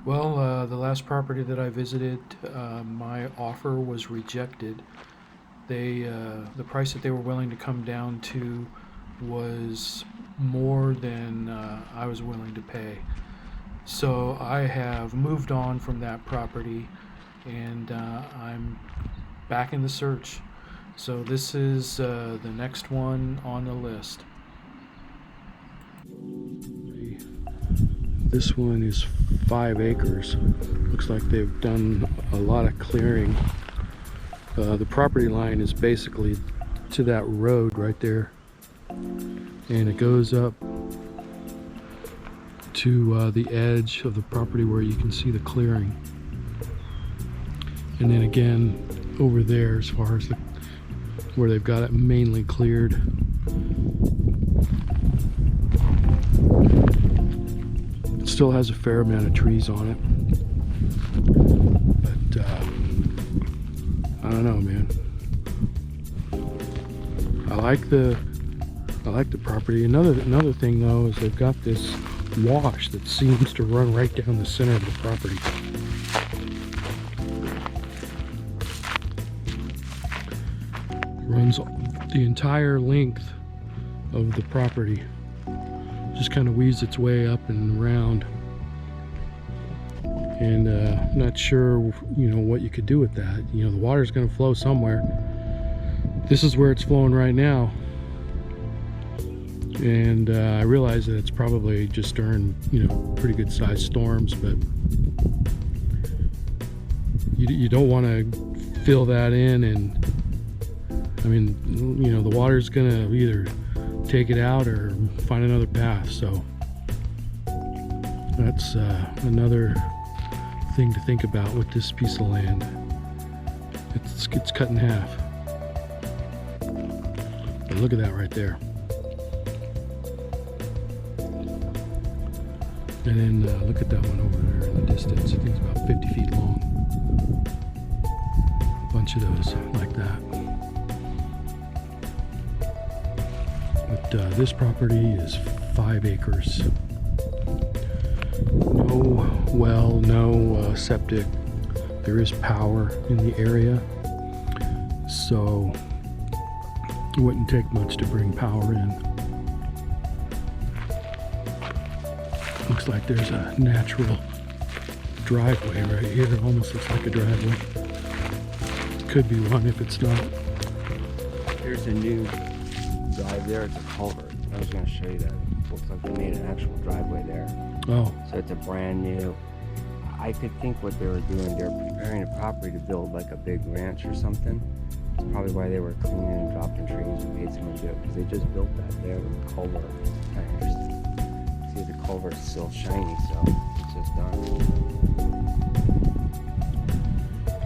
Well, the last property that I visited, my offer was rejected. The price that they were willing to come down to was more than I was willing to pay. So I have moved on from that property, and I'm back in the search. So this is the next one on the list. This one is 5 acres. Looks like they've done a lot of clearing. The property line is basically to that road right there, and it goes up to the edge of the property where you can see the clearing, and then again over there as far as where they've got it mainly cleared. It still has a fair amount of trees on it, but I don't know, man. I like the property. Another thing though is they've got this wash that seems to run right down the center of the property. It runs the entire length of the property. Just kind of weaves its way up and around. And I'm not sure, what you could do with that. The water's going to flow somewhere. This is where it's flowing right now. And I realize that it's probably just during, pretty good sized storms, but you don't want to fill that in, and I mean, the water's going to either take it out or find another path. So that's another thing to think about with this piece of land. It's cut in half. But look at that right there. And then look at that one over there in the distance. I think it's about 50 feet long. A bunch of those like that. But this property is 5 acres. No well, no septic. There is power in the area, so it wouldn't take much to bring power in. Looks like there's a natural driveway right here. It almost looks like a driveway. Could be one if it's not. There's a new drive there. It's a culvert. I was going to show you that. It looks like they made an actual driveway there. Oh. So it's a brand new. I could think what they were doing, they're preparing a property to build like a big ranch or something. It's probably why they were cleaning and dropping trees and paid someone to do it, because they just built that there with the culvert. It's kind of interesting. See, the culvert's still shiny, so it's just done.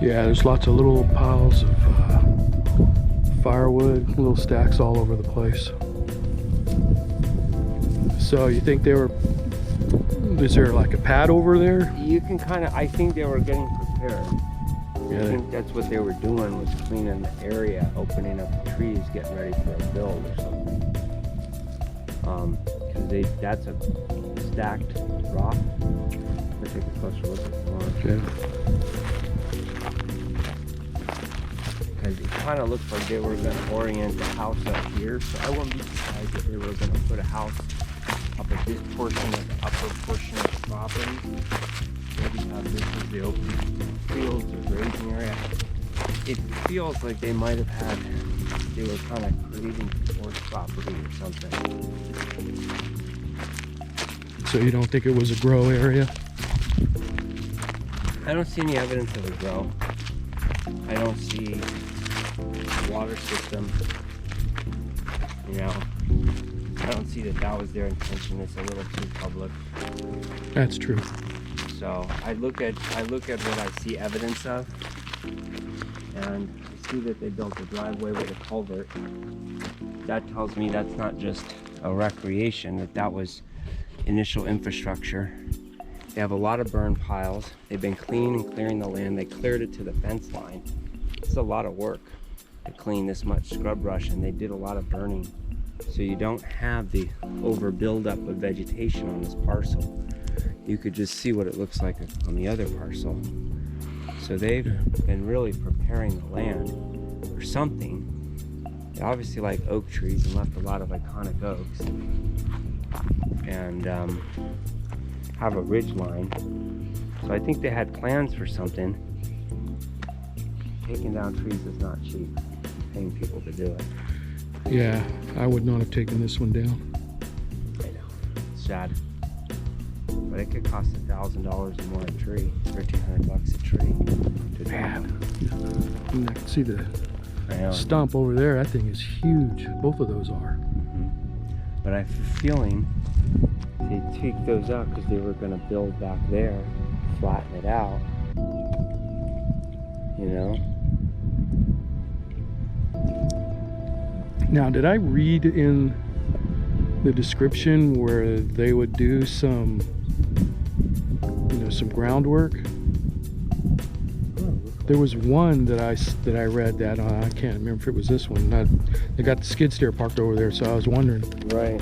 Yeah, there's lots of little piles of firewood, little stacks all over the place. So you think is there like a pad over there? You can kind of, I think they were getting prepared. Yeah. I think that's what they were doing, was cleaning the area, opening up the trees, getting ready for a build or something. Because that's a stacked rock. Let's take a closer look at the lawn. Okay. Because it kind of looks like they were going to orient the house up here, so I wouldn't be surprised if they were going to put a house up at this portion of the upper portion of the property. Maybe have this as the open fields or grazing area. It feels like they might have had, they were kind of creating horse property or something. So you don't think it was a grow area? I don't see any evidence of a grow. I don't see a water system, I don't see that was their intention. It's a little too public. That's true. So I look at what I see evidence of, and I see that they built a driveway with a culvert. That tells me that's not just a recreation, that was initial infrastructure. They have a lot of burn piles. They've been cleaning and clearing the land. They cleared it to the fence line. It's a lot of work to clean this much scrub brush, and they did a lot of burning. So you don't have the over buildup of vegetation on this parcel. you could just see what it looks like on the other parcel. So they've been really preparing the land for something. They obviously like oak trees and left a lot of iconic oaks, and have a ridge line. So I think they had plans for something. Taking down trees is not cheap. Paying people to do it. Yeah, I would not have taken this one down. I know. It's sad. But it could cost $1,000 or more a tree. $1,300 a tree. To Man, and I can see the I know. stump over there. That thing is huge. Both of those are. But I have a feeling they tweaked those out because they were going to build back there, flatten it out. You know? Now, did I read in the description where they would do some, some groundwork? There was one that I read that I can't remember if it was this one. They got the skid steer parked over there, so I was wondering. Right.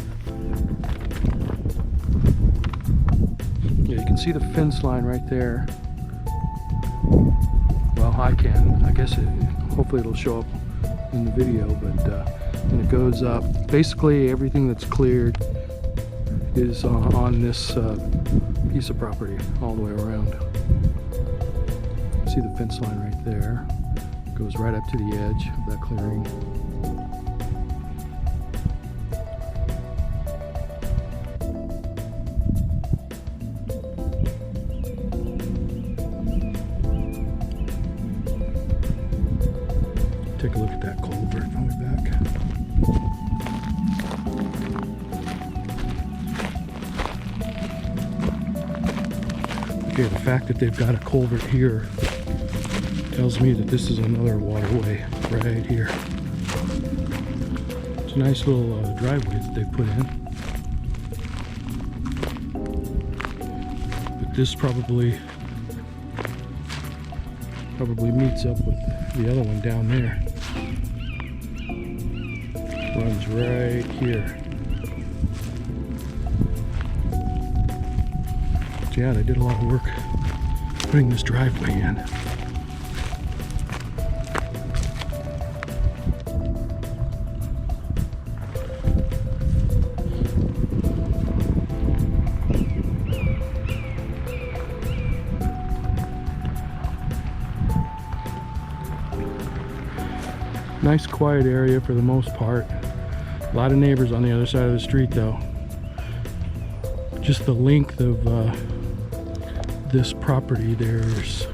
Yeah, you can see the fence line right there. Well, I can. I guess hopefully it'll show up in the video, but and it goes up. Basically, everything that's cleared is on this piece of property all the way around. See the fence line right there. Goes right up to the edge of that clearing. Take a look at that culvert on the back. Okay, the fact that they've got a culvert here tells me that this is another waterway right here. It's a nice little driveway that they put in. But this probably meets up with the other one down there. Runs right here. But yeah, they did a lot of work putting this driveway in. Nice quiet area for the most part. A lot of neighbors on the other side of the street though. Just the length of this property, there's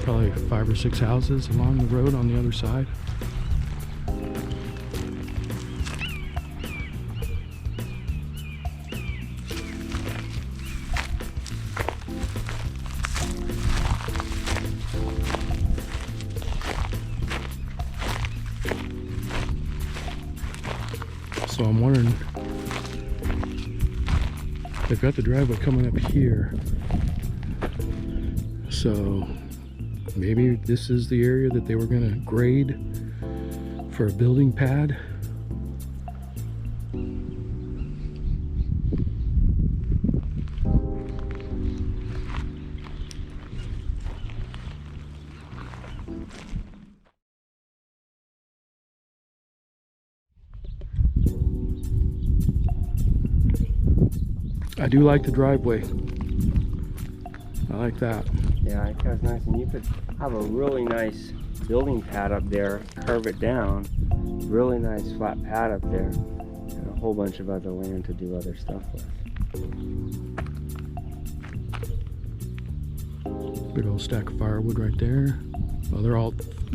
probably 5 or 6 houses along the road on the other side. So I'm wondering, they've got the driveway coming up here, so maybe this is the area that they were going to grade for a building pad. I do like the driveway. I like that. Yeah, I think that's nice. And you could have a really nice building pad up there, curve it down, really nice flat pad up there, and a whole bunch of other land to do other stuff with. Big old stack of firewood right there. Well, they're all,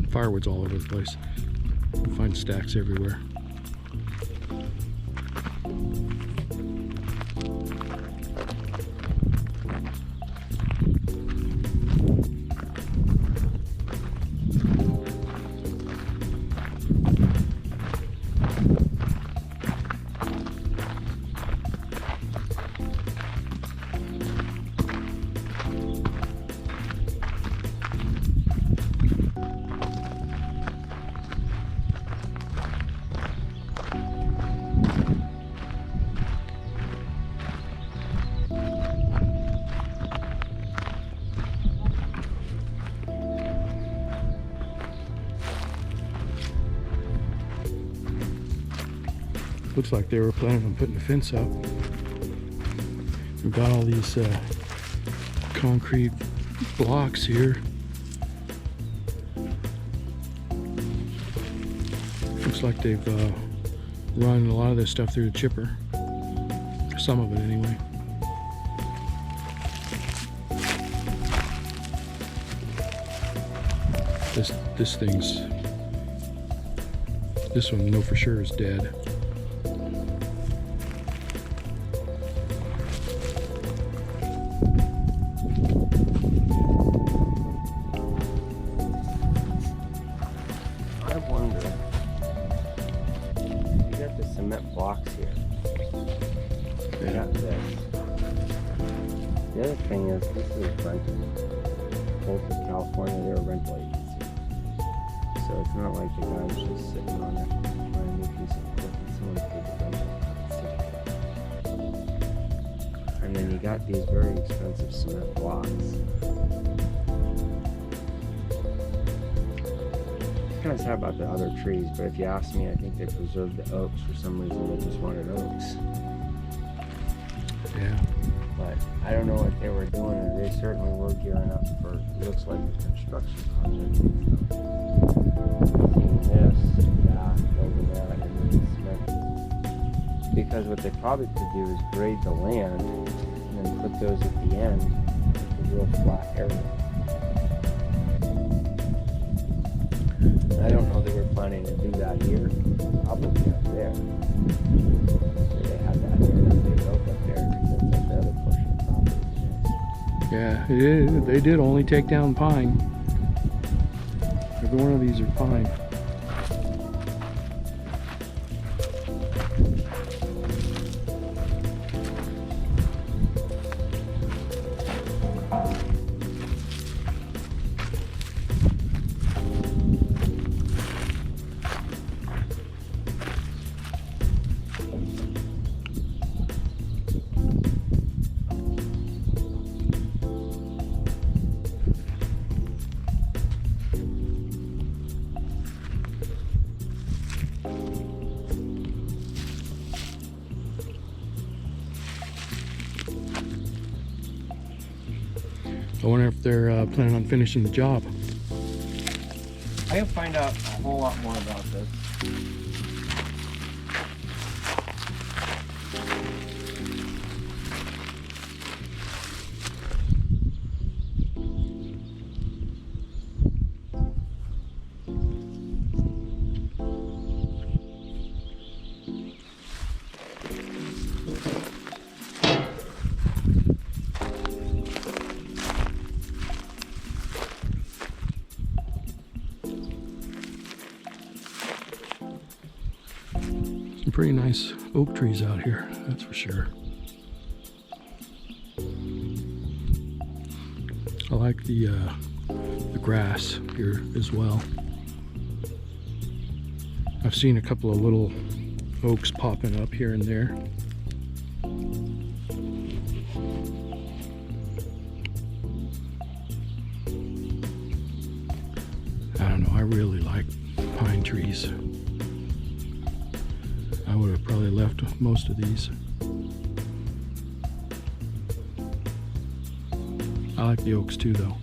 firewood's all over the place. You'll find stacks everywhere. Looks like they were planning on putting a fence up. We've got all these concrete blocks here. Looks like they've run a lot of this stuff through the chipper. Some of it anyway. This one, no, for sure is dead. I wonder, you got the cement blocks here. You got this. The other thing is, this is rental. Both in California, they're a rental agency. So it's not like the guy was just sitting on it trying to make use of equipment. Someone paid the rental. And then you got these very expensive cement blocks. It's kind of sad about the other trees, but if you ask me, I think they preserved the oaks for some reason. They just wanted oaks. Yeah. But I don't know what they were doing, and they certainly were gearing up for, it looks like a construction project. Seeing this, over there, and then cement. Because what they probably could do is grade the land, and then put those at the end, a real flat area. I don't know they were planning to do that here. Probably up there. So they had that here, that they built up there. That's like the other portion of property. Yeah, they did only take down pine. Every one of these are pine. I wonder if they're planning on finishing the job. I can find out a whole lot more about this. Some pretty nice oak trees out here, that's for sure. I like the grass here as well. I've seen a couple of little oaks popping up here and there. I don't know, I really like pine trees. I would have probably left most of these. I like the oaks too, though.